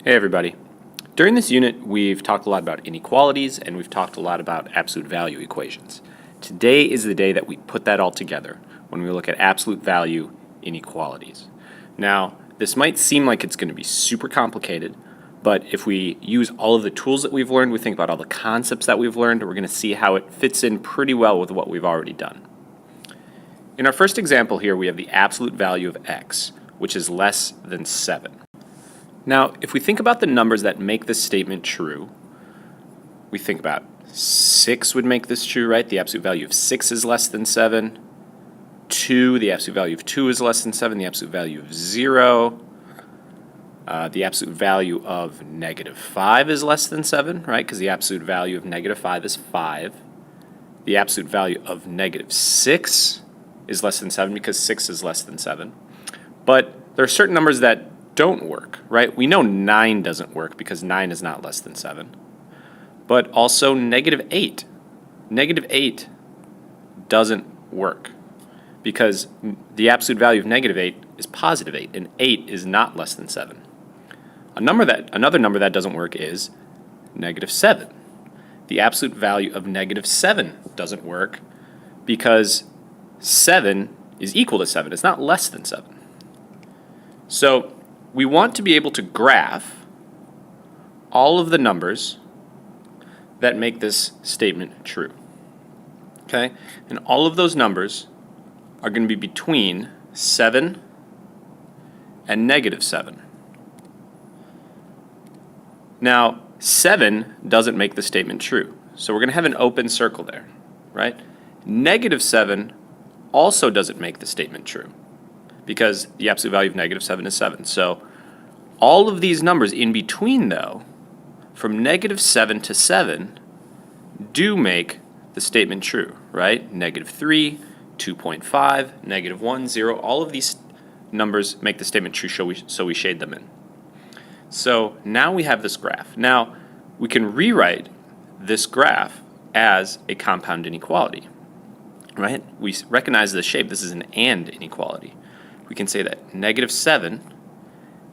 Hey everybody. During this unit, we've talked a lot about inequalities and we've talked a lot about absolute value equations. Today is the day that we put that all together when we look at absolute value inequalities. Now, this might seem like it's going to be super complicated, but if we use all of the tools that we've learned, we think about all the concepts that we've learned, we're going to see how it fits in pretty well with what we've already done. In our first example here, we have the absolute value of x, which is less than 7. Now, if we think about the numbers that make this statement true, we think about 6 would make this true, right? The absolute value of 6 is less than 7. 2, the absolute value of 2 is less than 7. The absolute value of 0. The absolute value of negative 5 is less than 7, right? Because the absolute value of negative 5 is 5. The absolute value of negative 6 is less than 7 because 6 is less than 7. But there are certain numbers that don't work, right? We know 9 doesn't work because 9 is not less than 7. But also negative 8. Negative 8 doesn't work because the absolute value of negative 8 is positive 8, and 8 is not less than 7. Another number that doesn't work is negative 7. The absolute value of negative 7 doesn't work because 7 is equal to 7. It's not less than 7. So we want to be able to graph all of the numbers that make this statement true. Okay? And all of those numbers are going to be between 7 and negative 7. Now, 7 doesn't make the statement true. So we're going to have an open circle there, right? Negative 7 also doesn't make the statement true, because the absolute value of negative 7 is 7. So all of these numbers in between, though, from negative 7 to 7, do make the statement true, right? Negative 3, 2.5, negative 1, 0, all of these numbers make the statement true, so we shade them in. So now we have this graph. Now we can rewrite this graph as a compound inequality, right? We recognize the shape. This is an and inequality. We can say that negative 7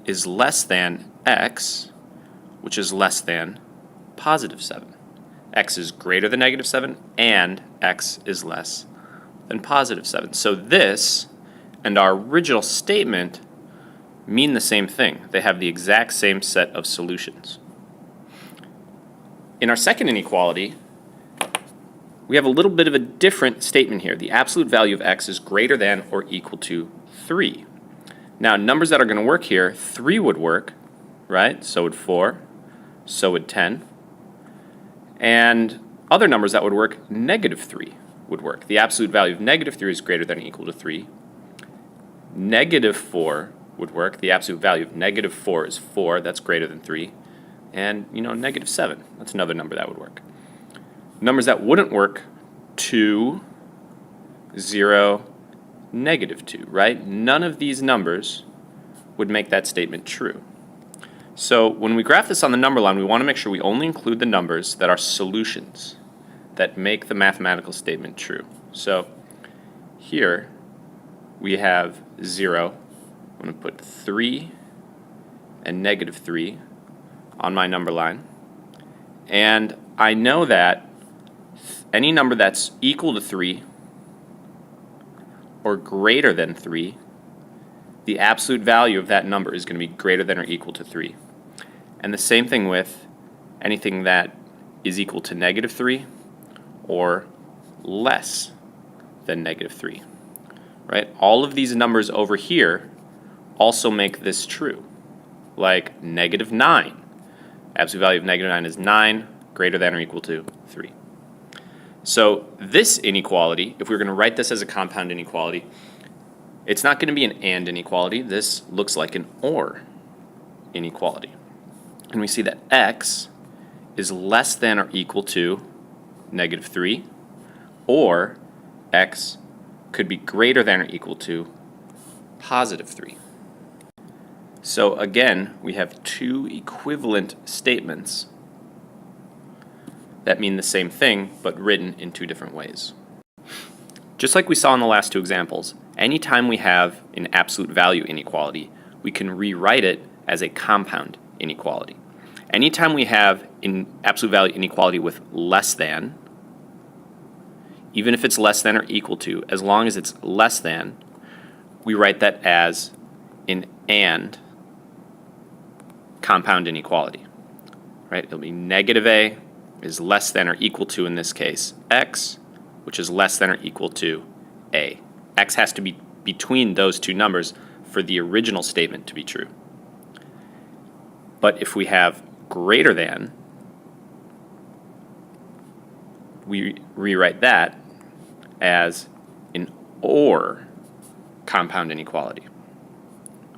is less than x, which is less than positive 7. X is greater than negative 7, and x is less than positive 7. So this and our original statement mean the same thing. They have the exact same set of solutions. In our second inequality, we have a little bit of a different statement here. The absolute value of x is greater than or equal to 3. Now, numbers that are going to work here, 3 would work, right? So would 4, so would 10. And other numbers that would work, negative 3 would work. The absolute value of negative 3 is greater than or equal to 3. Negative 4 would work. The absolute value of negative 4 is 4. That's greater than 3. And, negative 7. That's another number that would work. Numbers that wouldn't work, 2, 0, negative 2, right? None of these numbers would make that statement true. So when we graph this on the number line, we want to make sure we only include the numbers that are solutions that make the mathematical statement true. So here we have 0. I'm going to put 3 and negative 3 on my number line. And I know that any number that's equal to 3 or greater than 3, the absolute value of that number is going to be greater than or equal to 3. And the same thing with anything that is equal to negative 3 or less than negative 3. Right? All of these numbers over here also make this true. Like negative 9. Absolute value of negative 9 is 9, greater than or equal to 3. So this inequality, if we're going to write this as a compound inequality, it's not going to be an and inequality. This looks like an or inequality. And we see that x is less than or equal to negative 3, or x could be greater than or equal to positive 3. So again, we have two equivalent statements that mean the same thing, but written in two different ways. Just like we saw in the last two examples, anytime we have an absolute value inequality, we can rewrite it as a compound inequality. Anytime we have an absolute value inequality with less than, even if it's less than or equal to, as long as it's less than, we write that as an and compound inequality, right? It'll be negative a is less than or equal to, in this case, x, which is less than or equal to a. X has to be between those two numbers for the original statement to be true. But if we have greater than, we rewrite that as an or compound inequality,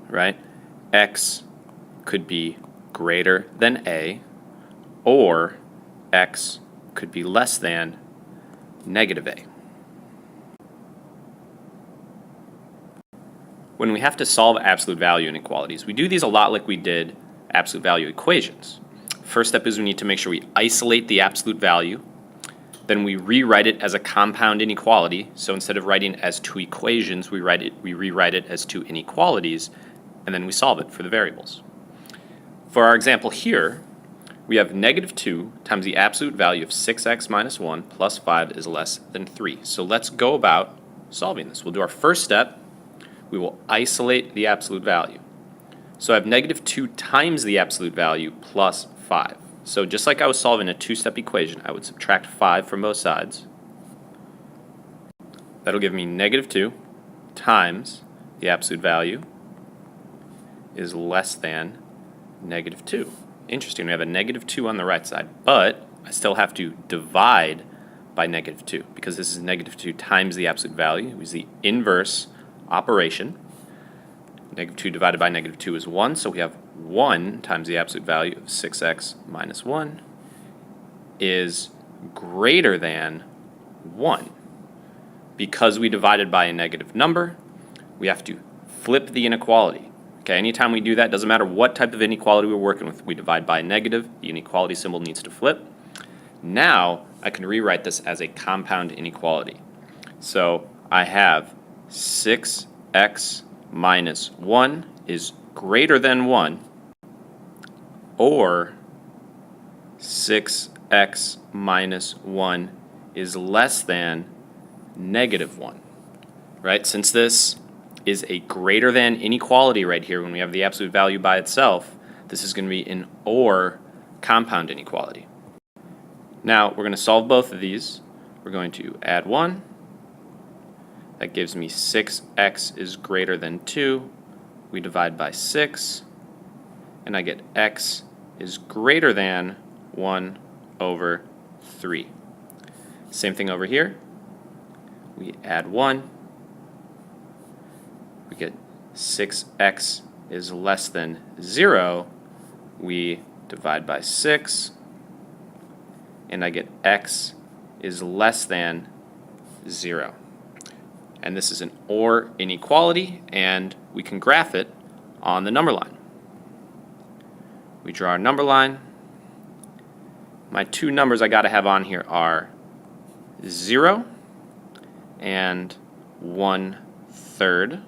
right? X could be greater than a, or x could be less than negative a. When we have to solve absolute value inequalities, we do these a lot like we did absolute value equations. First step is we need to make sure we isolate the absolute value. Then we rewrite it as a compound inequality. So instead of writing it as two equations, we rewrite it as two inequalities, and then we solve it for the variables. For our example here, we have negative 2 times the absolute value of 6x minus 1 plus 5 is less than 3. So let's go about solving this. We'll do our first step. We will isolate the absolute value. So I have negative 2 times the absolute value plus 5. So just like I was solving a two-step equation, I would subtract 5 from both sides. That'll give me negative 2 times the absolute value is less than negative 2. Interesting, we have a negative 2 on the right side, but I still have to divide by negative 2 because this is negative 2 times the absolute value. It was the inverse operation. Negative 2 divided by negative 2 is 1, so we have 1 times the absolute value of 6x minus 1 is greater than 1. Because we divided by a negative number, we have to flip the inequality. Okay, anytime we do that, doesn't matter what type of inequality we're working with, we divide by a negative, the inequality symbol needs to flip. Now I can rewrite this as a compound inequality. So I have 6x minus 1 is greater than 1, or 6x minus 1 is less than negative 1, right? Since this is a greater than inequality right here, when we have the absolute value by itself, this is going to be an or compound inequality. Now we're going to solve both of these. We're going to add 1. That gives me 6x is greater than 2. We divide by 6, and I get x is greater than 1 over 3. Same thing over here. We add 1. We get 6x is less than 0. We divide by 6, and I get x is less than 0. And this is an or inequality, and we can graph it on the number line. We draw our number line. My two numbers I got to have on here are 0 and 1/3.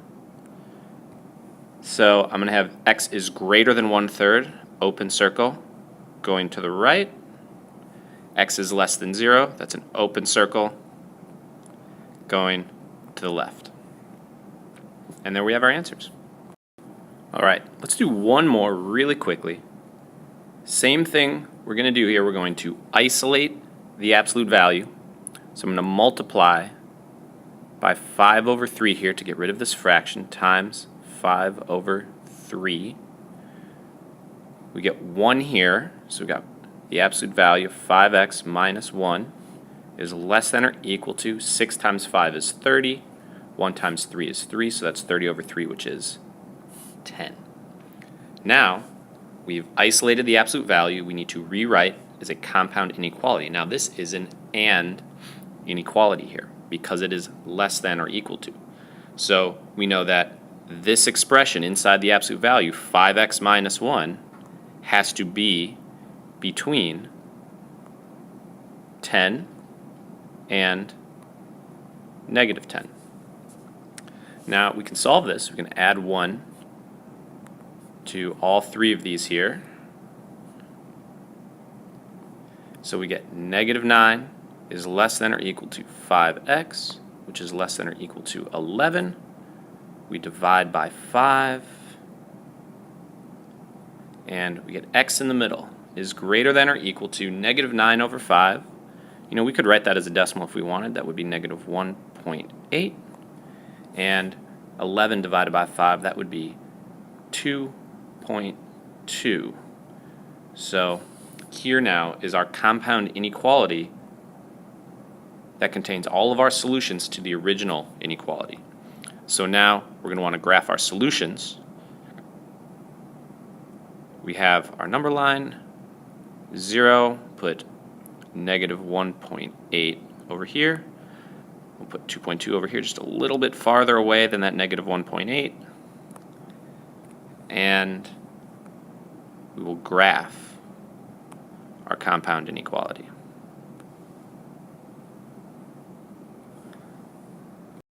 So I'm going to have x is greater than 1/3, open circle, going to the right. X is less than 0, that's an open circle, going to the left. And there we have our answers. All right, let's do one more really quickly. Same thing we're going to do here. We're going to isolate the absolute value. So I'm going to multiply by 5 over 3 here to get rid of this fraction times 5 over 3. We get 1 here, so we got the absolute value of 5x minus 1 is less than or equal to 6 times 5 is 30, 1 times 3 is 3, so that's 30 over 3, which is 10. Now, we've isolated the absolute value. We need to rewrite as a compound inequality. Now, this is an and inequality here because it is less than or equal to. So we know that this expression inside the absolute value, 5x minus 1, has to be between 10 and negative 10. Now we can solve this. We can add 1 to all three of these here. So we get negative 9 is less than or equal to 5x, which is less than or equal to 11. We divide by 5, and we get x in the middle is greater than or equal to negative 9 over 5. We could write that as a decimal if we wanted. That would be negative 1.8. And 11 divided by 5, that would be 2.2. So here now is our compound inequality that contains all of our solutions to the original inequality. So now we're going to want to graph our solutions. We have our number line, 0, put negative 1.8 over here. We'll put 2.2 over here just a little bit farther away than that negative 1.8. And we will graph our compound inequality.